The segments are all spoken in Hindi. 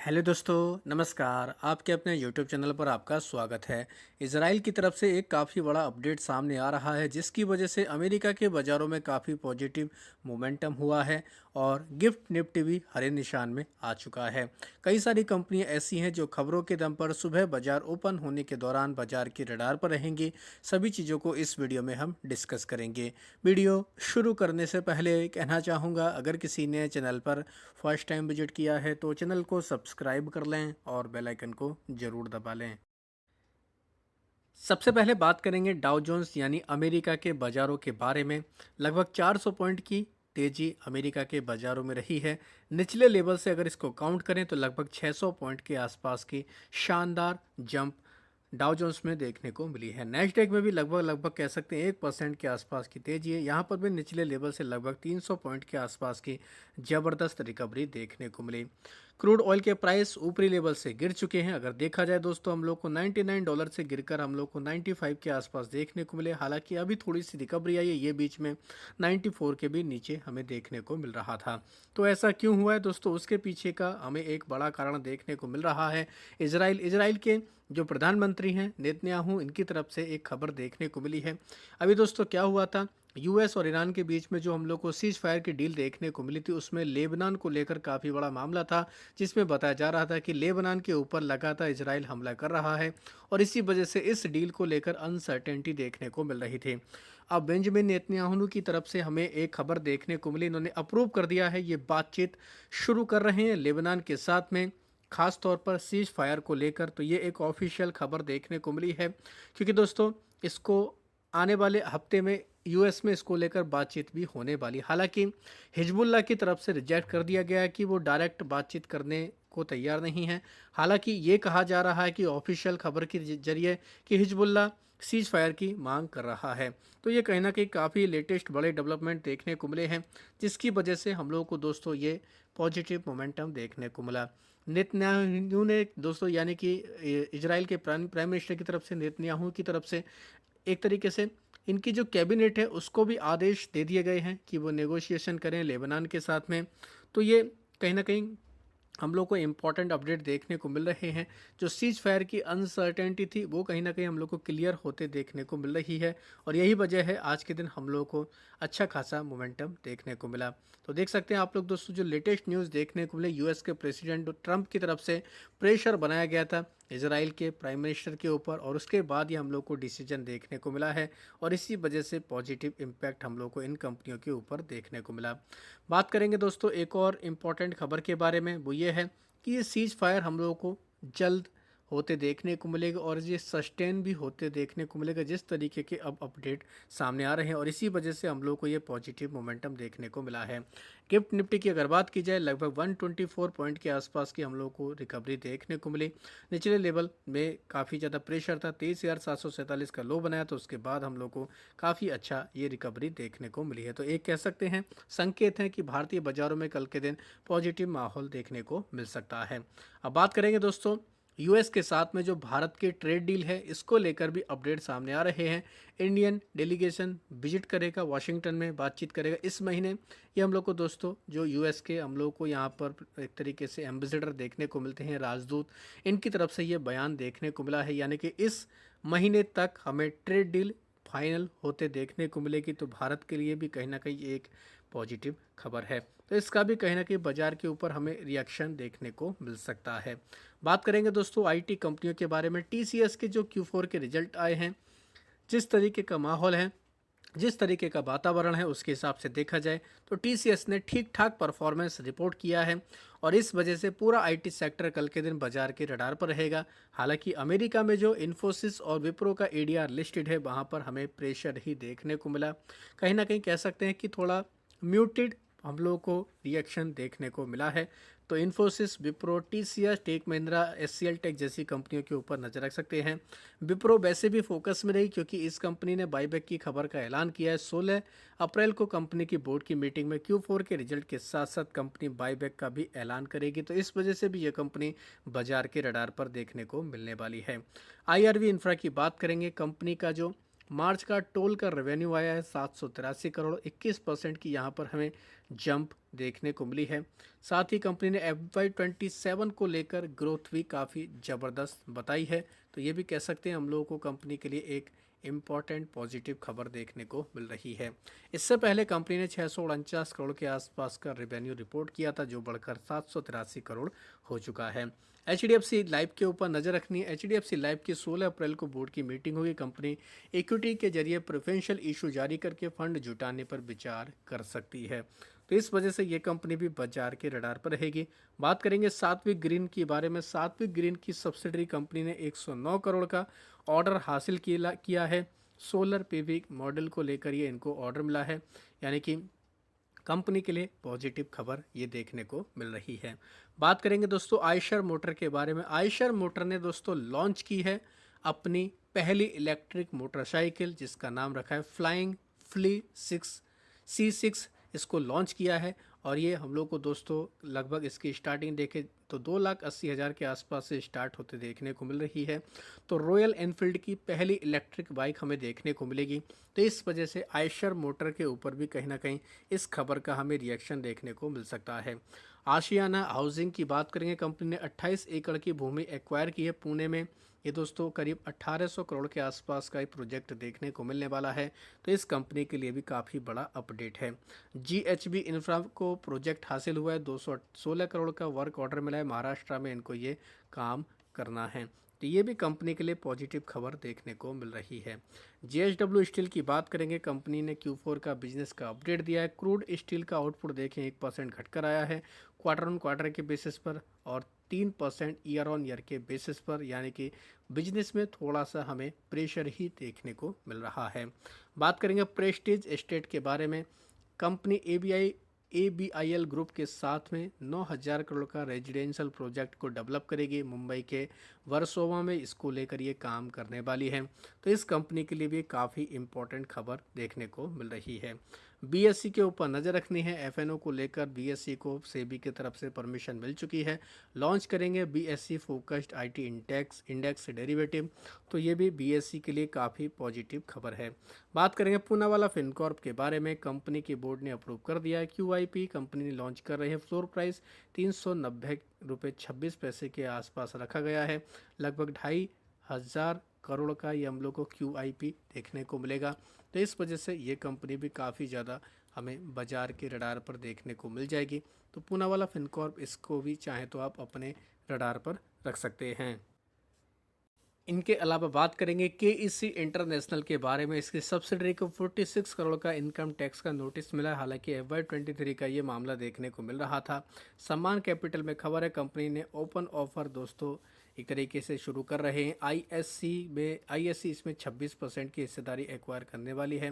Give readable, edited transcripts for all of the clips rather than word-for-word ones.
हेलो दोस्तों, नमस्कार। आपके अपने यूट्यूब चैनल पर आपका स्वागत है। इजराइल की तरफ से एक काफ़ी बड़ा अपडेट सामने आ रहा है, जिसकी वजह से अमेरिका के बाज़ारों में काफ़ी पॉजिटिव मोमेंटम हुआ है और गिफ्ट निफ्टी भी हरे निशान में आ चुका है। कई सारी कंपनियां ऐसी हैं जो खबरों के दम पर सुबह बाज़ार ओपन होने के दौरान बाज़ार के रडार पर रहेंगी। सभी चीज़ों को इस वीडियो में हम डिस्कस करेंगे। वीडियो शुरू करने से पहले कहना चाहूँगा, अगर किसी ने चैनल पर फर्स्ट टाइम विजिट किया है तो चैनल को सब्सक्राइब कर लें और बेल आइकन को ज़रूर दबा लें। सबसे पहले बात करेंगे डाउ जोन्स यानी अमेरिका के बाज़ारों के बारे में। लगभग 400 पॉइंट की तेज़ी अमेरिका के बाज़ारों में रही है। निचले लेवल से अगर इसको काउंट करें तो लगभग 600 पॉइंट के आसपास की शानदार जंप डाउ जोन्स में देखने को मिली है। नैस्डैक में भी लगभग लगभग कह सकते हैं 1% के आसपास की तेजी है। यहाँ पर भी निचले लेवल से लगभग 300 पॉइंट के आसपास की ज़बरदस्त रिकवरी देखने को मिली। क्रूड ऑयल के प्राइस ऊपरी लेवल से गिर चुके हैं। अगर देखा जाए दोस्तों, हम लोग को $99 से गिरकर हम लोग को 95 के आसपास देखने को मिले। हालांकि अभी थोड़ी सी रिकवरी आई है, ये बीच में 94 के भी नीचे हमें देखने को मिल रहा था। तो ऐसा क्यों हुआ है दोस्तों, उसके पीछे का हमें एक बड़ा कारण देखने को मिल रहा है। इसराइल के जो प्रधानमंत्री हैं नेतन्याहू, इनकी तरफ से एक खबर देखने को मिली है। अभी दोस्तों क्या हुआ था, यूएस और ईरान के बीच में जो हम लोग को सीज फायर की डील देखने को मिली थी, उसमें लेबनान को लेकर काफ़ी बड़ा मामला था, जिसमें बताया जा रहा था कि लेबनान के ऊपर लगातार इजराइल हमला कर रहा है और इसी वजह से इस डील को लेकर अनसर्टेनिटी देखने को मिल रही थी। अब बेंजामिन नेतन्याहू की तरफ से हमें एक खबर देखने को मिली, इन्होंने अप्रूव कर दिया है, ये बातचीत शुरू कर रहे हैं लेबनान के साथ में, खास तौर पर सीज फायर को लेकर। तो ये एक ऑफिशियल खबर देखने को मिली है, क्योंकि दोस्तों इसको आने वाले हफ्ते में यूएस में इसको लेकर बातचीत भी होने वाली। हालांकि हिजबुल्लाह की तरफ से रिजेक्ट कर दिया गया है कि वो डायरेक्ट बातचीत करने को तैयार नहीं है। हालांकि ये कहा जा रहा है कि ऑफिशियल खबर के जरिए कि हिजबुल्लाह सीज फायर की मांग कर रहा है। तो ये कहीं ना कहीं काफ़ी लेटेस्ट बड़े डेवलपमेंट देखने को मिले हैं, जिसकी वजह से हम लोगों को दोस्तों ये पॉजिटिव मोमेंटम देखने को मिला। नेतन्याहू ने दोस्तों यानी कि इजराइल के प्राइम मिनिस्टर की तरफ से, नेतन्याहू की तरफ से एक तरीके से इनकी जो कैबिनेट है उसको भी आदेश दे दिए गए हैं कि वो नेगोशिएशन करें लेबनान के साथ में। तो ये कहीं ना कहीं हम लोग को इम्पॉर्टेंट अपडेट देखने को मिल रहे हैं। जो सीज फायर की अनसर्टेनिटी थी वो कहीं ना कहीं हम लोग को क्लियर होते देखने को मिल रही है, और यही वजह है आज के दिन हम लोग को अच्छा खासा मोमेंटम देखने को मिला। तो देख सकते हैं आप लोग दोस्तों, जो लेटेस्ट न्यूज़ देखने को मिले, यूएस के प्रेसिडेंट ट्रंप की तरफ से प्रेशर बनाया गया था इसराइल के प्राइम मिनिस्टर के ऊपर, और उसके बाद ही हम लोग को डिसीजन देखने को मिला है, और इसी वजह से पॉजिटिव इम्पैक्ट हम लोग को इन कंपनियों के ऊपर देखने को मिला। बात करेंगे दोस्तों एक और इम्पॉर्टेंट खबर के बारे में, वो ये है कि ये सीज फायर हम लोगों को जल्द होते देखने को मिलेगा और ये सस्टेन भी होते देखने को मिलेगा, जिस तरीके के अब अपडेट सामने आ रहे हैं, और इसी वजह से हम लोग को ये पॉजिटिव मोमेंटम देखने को मिला है। गिफ्ट निफ्टी की अगर बात की जाए, लगभग 124 पॉइंट के आसपास की हम लोग को रिकवरी देखने को मिली। निचले लेवल में काफ़ी ज़्यादा प्रेशर था, 23,747 का लो बनाया, तो उसके बाद हम लोग को काफ़ी अच्छा ये रिकवरी देखने को मिली है। तो एक कह सकते हैं संकेत हैं कि भारतीय बाजारों में कल के दिन पॉजिटिव माहौल देखने को मिल सकता है। अब बात करेंगे दोस्तों यूएस के साथ में जो भारत की ट्रेड डील है, इसको लेकर भी अपडेट सामने आ रहे हैं। इंडियन डेलीगेशन विजिट करेगा, वाशिंगटन में बातचीत करेगा इस महीने। ये हम लोग को दोस्तों, जो यूएस के हम लोग को यहाँ पर एक तरीके से एम्बेसडर देखने को मिलते हैं, राजदूत, इनकी तरफ से ये बयान देखने को मिला है, यानी कि इस महीने तक हमें ट्रेड डील फाइनल होते देखने को मिलेगी। तो भारत के लिए भी कहीं ना कहीं एक पॉजिटिव खबर है। तो इसका भी कहीं ना कहीं बाजार के ऊपर हमें रिएक्शन देखने को मिल सकता है। बात करेंगे दोस्तों आईटी कंपनियों के बारे में। टीसीएस के जो Q4 के रिजल्ट आए हैं, जिस तरीके का माहौल है, जिस तरीके का वातावरण है, उसके हिसाब से देखा जाए तो टीसीएस ने ठीक ठाक परफॉर्मेंस रिपोर्ट किया है, और इस वजह से पूरा आईटी सेक्टर कल के दिन बाजार के रडार पर रहेगा। हालांकि अमेरिका में जो इन्फोसिस और विप्रो का एडीआर लिस्टेड है, वहां पर हमें प्रेशर ही देखने को मिला। कहीं ना कहीं कह सकते हैं कि थोड़ा म्यूटेड हम लोगों को रिएक्शन देखने को मिला है। तो Infosys, Wipro, TCS, tech Mahindra, HCL tech जैसी कंपनियों के ऊपर नजर रख सकते हैं। विप्रो वैसे भी फोकस में रही, क्योंकि इस कंपनी ने बाईबैक की खबर का ऐलान किया है। 16 अप्रैल को कंपनी की बोर्ड की मीटिंग में Q4 के रिजल्ट के साथ साथ कंपनी बाईबैक का भी ऐलान करेगी। तो इस वजह से भी यह कंपनी बाजार के रडार पर देखने को मिलने वाली है। आईआरवी इंफ्रा की बात करेंगे, कंपनी का जो मार्च का टोल का रेवेन्यू आया है 783 करोड़, 21% की यहाँ पर हमें जंप देखने को मिली है। साथ ही कंपनी ने FY27 को लेकर ग्रोथ भी काफ़ी ज़बरदस्त बताई है। तो ये भी कह सकते हैं हम लोगों को कंपनी के लिए एक इम्पॉर्टेंट पॉजिटिव खबर देखने को मिल रही है। इससे पहले कंपनी ने 649 करोड़ के आसपास का रेवेन्यू रिपोर्ट किया था, जो बढ़कर 783 करोड़ हो चुका है। HDFC लाइफ के ऊपर नज़र रखनी है। HDFC लाइफ की 16 अप्रैल को बोर्ड की मीटिंग होगी। कंपनी इक्विटी के जरिए प्रेफरेंशियल इशू जारी करके फंड जुटाने पर विचार कर सकती है। तो इस वजह से ये कंपनी भी बाजार के रडार पर रहेगी। बात करेंगे सात्विक ग्रीन के बारे में। सात्विक ग्रीन की सब्सिडरी कंपनी ने 109 करोड़ का ऑर्डर हासिल किया है। सोलर पीवी मॉडल को लेकर ये इनको ऑर्डर मिला है, यानी कि कंपनी के लिए पॉजिटिव खबर ये देखने को मिल रही है। बात करेंगे दोस्तों आयशर मोटर के बारे में। आयशर मोटर ने दोस्तों लॉन्च की है अपनी पहली इलेक्ट्रिक मोटरसाइकिल, जिसका नाम रखा है फ्लाइंग फ्ली C6। इसको लॉन्च किया है और ये हम लोग को दोस्तों लगभग इसकी स्टार्टिंग देखें तो 2,80,000 के आसपास से स्टार्ट होते देखने को मिल रही है। तो रॉयल एनफील्ड की पहली इलेक्ट्रिक बाइक हमें देखने को मिलेगी। तो इस वजह से आयशर मोटर के ऊपर भी कहीं ना कहीं इस खबर का हमें रिएक्शन देखने को मिल सकता है। आशियाना हाउसिंग की बात करेंगे। कंपनी ने 28 एकड़ की भूमि एक्वायर की है पुणे में। ये दोस्तों करीब 1800 करोड़ के आसपास का एक प्रोजेक्ट देखने को मिलने वाला है। तो इस कंपनी के लिए भी काफ़ी बड़ा अपडेट है। GHB इंफ्रा को प्रोजेक्ट हासिल हुआ है, 216 करोड़ का वर्क ऑर्डर मिला है। महाराष्ट्र में इनको ये काम करना है। तो ये भी कंपनी के लिए पॉजिटिव खबर देखने को मिल रही है। JSW स्टील की बात करेंगे। कंपनी ने Q4 का बिजनेस का अपडेट दिया है। क्रूड स्टील का आउटपुट देखें 1% घटकर आया है क्वार्टर ऑन क्वार्टर के बेसिस पर और 3% ईयर ऑन ईयर के बेसिस पर, यानी कि बिजनेस में थोड़ा सा हमें प्रेशर ही देखने को मिल रहा है। बात करेंगे प्रेस्टीज एस्टेट के बारे में। कंपनी ABIL ग्रुप के साथ में 9,000 करोड़ का रेजिडेंशियल प्रोजेक्ट को डेवलप करेगी मुंबई के वर्सोवा में। इसको लेकर ये काम करने वाली है। तो इस कंपनी के लिए भी काफ़ी इम्पोर्टेंट खबर देखने को मिल रही है। BSE के ऊपर नज़र रखनी है। FNO को लेकर BSE को सेबी की तरफ से परमिशन मिल चुकी है। लॉन्च करेंगे BSE focused IT index derivative. तो ये भी BSE के लिए काफ़ी पॉजिटिव खबर है। बात करेंगे पूनावाला फिनकॉर्प के बारे में। कंपनी के बोर्ड ने अप्रूव कर दिया है QIP। कंपनी ने लॉन्च कर रही है। फ्लोर प्राइस 390 रुपये 26 पैसे के आसपास रखा गया है। लगभग 2,500 करोड़ का ये हम लोग को QIP देखने को मिलेगा। तो इस वजह से ये कंपनी भी काफ़ी ज़्यादा हमें बाजार के रडार पर देखने को मिल जाएगी। तो पूनावाला फिनकॉर्प, इसको भी चाहे तो आप अपने रडार पर रख सकते हैं। इनके अलावा बात करेंगे KEC इंटरनेशनल के बारे में। इसकी सब्सिडरी को 46 करोड़ का इनकम टैक्स का नोटिस मिला है। हालांकि FY23 का ये मामला देखने को मिल रहा था। सम्मान कैपिटल में खबर है कंपनी ने ओपन ऑफर दोस्तों एक तरीके से शुरू कर रहे हैं। ISC इसमें 26% की हिस्सेदारी एक्वायर करने वाली है।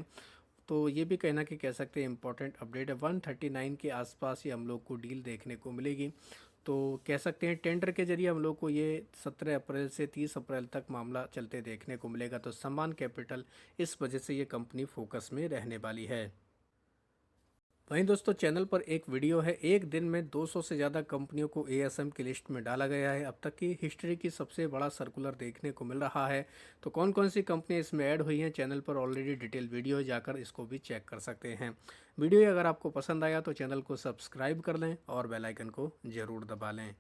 तो ये भी कहना कि कह सकते हैं इंपॉर्टेंट अपडेट है। 139 के आसपास ही हम लोग को डील देखने को मिलेगी। तो कह सकते हैं टेंडर के जरिए हम लोग को ये 17 अप्रैल से 30 अप्रैल तक मामला चलते देखने को मिलेगा। तो सम्मान कैपिटल इस वजह से ये कंपनी फोकस में रहने वाली है। वहीं दोस्तों चैनल पर एक वीडियो है। एक दिन में 200 से ज़्यादा कंपनियों को ASM की लिस्ट में डाला गया है। अब तक की हिस्ट्री की सबसे बड़ा सर्कुलर देखने को मिल रहा है। तो कौन कौन सी कंपनियां इसमें ऐड हुई हैं, चैनल पर ऑलरेडी डिटेल वीडियो है, जाकर इसको भी चेक कर सकते हैं। वीडियो अगर आपको पसंद आया तो चैनल को सब्सक्राइब कर लें और बेल आइकन को ज़रूर दबा लें।